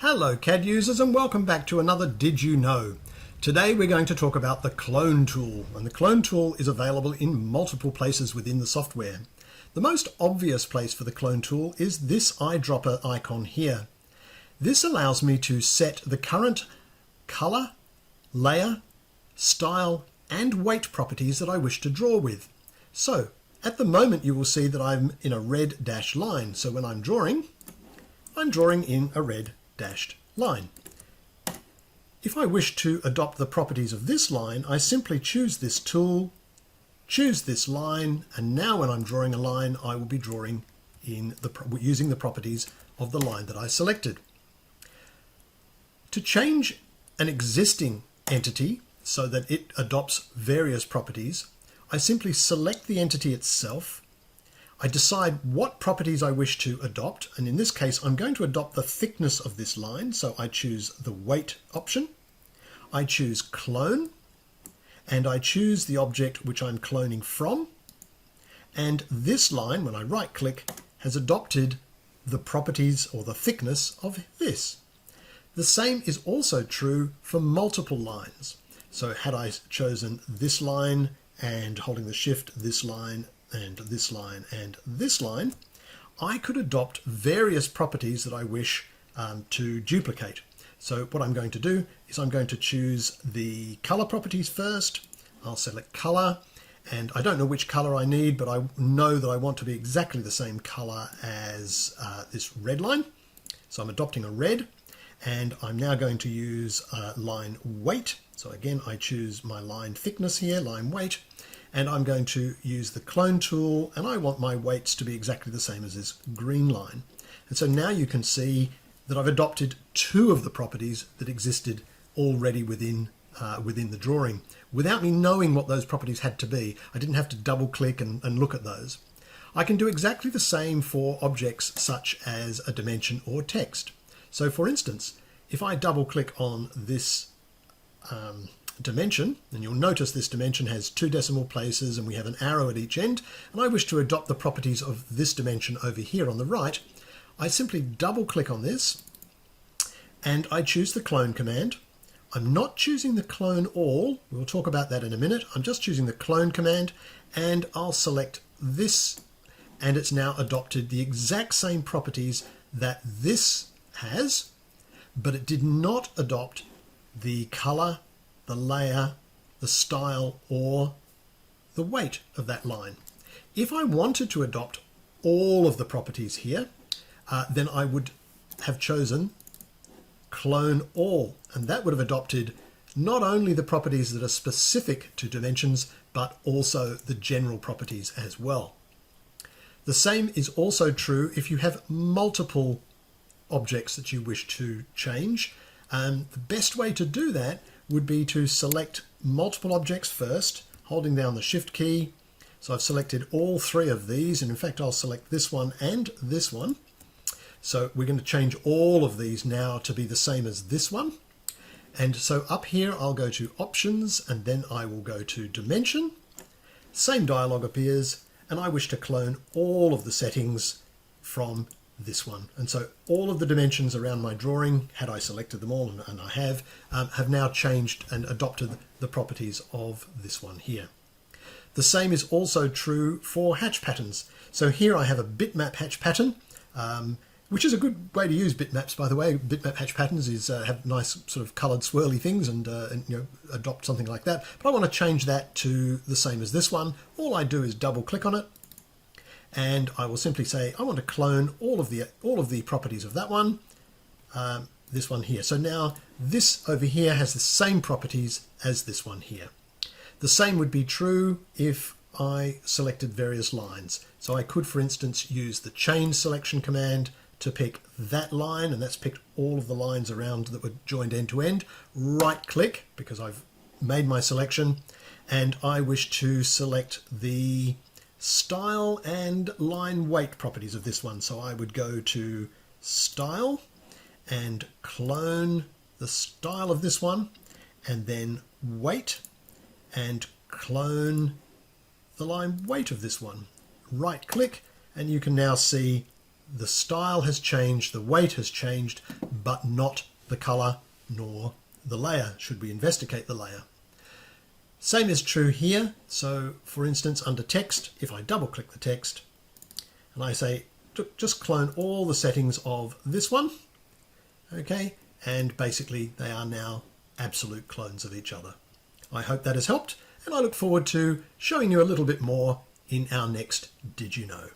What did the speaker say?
Hello CAD users and welcome back to another Did You Know? Today we're going to talk about the clone tool, and the clone tool is available in multiple places within the software. The most obvious place for the clone tool is this eyedropper icon here. This allows me to set the current color, layer, style and weight properties that I wish to draw with. So at the moment you will see that I'm in a red dashed line, so when I'm drawing in a red dashed line. If I wish to adopt the properties of this line, I simply choose this tool, choose this line, and now when I'm drawing a line, I will be drawing using the properties of the line that I selected. To change an existing entity so that it adopts various properties, I simply select the entity itself. I decide what properties I wish to adopt, and in this case I'm going to adopt the thickness of this line, so I choose the weight option. I choose clone, and I choose the object which I'm cloning from, and this line, when I right click, has adopted the properties or the thickness of this. The same is also true for multiple lines. So had I chosen this line and holding the shift, this line, and this line, and this line, I could adopt various properties that I wish to duplicate. So what I'm going to do is I'm going to choose the color properties first. I'll select color, and I don't know which color I need, but I know that I want to be exactly the same color as this red line. So I'm adopting a red, and I'm now going to use line weight. So again, I choose my line thickness here, line weight, and I'm going to use the clone tool, and I want my weights to be exactly the same as this green line. And so now you can see that I've adopted two of the properties that existed already within the drawing. Without me knowing what those properties had to be, I didn't have to double click and look at those. I can do exactly the same for objects such as a dimension or text. So for instance, if I double click on this dimension, and you'll notice this dimension has 2 decimal places and we have an arrow at each end, and I wish to adopt the properties of this dimension over here on the right, I simply double click on this and I choose the clone command. I'm not choosing the clone all, we'll talk about that in a minute. I'm just choosing the clone command, and I'll select this, and it's now adopted the exact same properties that this has, but it did not adopt the color, the layer, the style, or the weight of that line. If I wanted to adopt all of the properties here, then I would have chosen clone all, and that would have adopted not only the properties that are specific to dimensions, but also the general properties as well. The same is also true if you have multiple objects that you wish to change. The best way to do that would be to select multiple objects first, holding down the shift key. So I've selected all 3 of these, and in fact I'll select this one and this one. So we're going to change all of these now to be the same as this one. And so up here I'll go to options, and then I will go to dimension. Same dialog appears, and I wish to clone all of the settings from this one. And so all of the dimensions around my drawing, had I selected them all, and I have now changed and adopted the properties of this one here. The same is also true for hatch patterns. So here I have a bitmap hatch pattern, which is a good way to use bitmaps, by the way. Bitmap hatch patterns is have nice sort of coloured swirly things, and you know, adopt something like that. But I want to change that to the same as this one. All I do is double click on it, and I will simply say I want to clone all of the properties of that one, this one here. So now this over here has the same properties as this one here. The same would be true if I selected various lines. So I could, for instance, use the chain selection command to pick that line, and that's picked all of the lines around that were joined end to end. Right click, because I've made my selection, and I wish to select the style and line weight properties of this one. So I would go to style and clone the style of this one, and then weight and clone the line weight of this one. Right click, and you can now see the style has changed, the weight has changed, but not the color nor the layer, should we investigate the layer. Same is true here. So for instance, under text, if I double click the text and I say, just clone all the settings of this one, okay, and basically they are now absolute clones of each other. I hope that has helped, and I look forward to showing you a little bit more in our next Did You Know?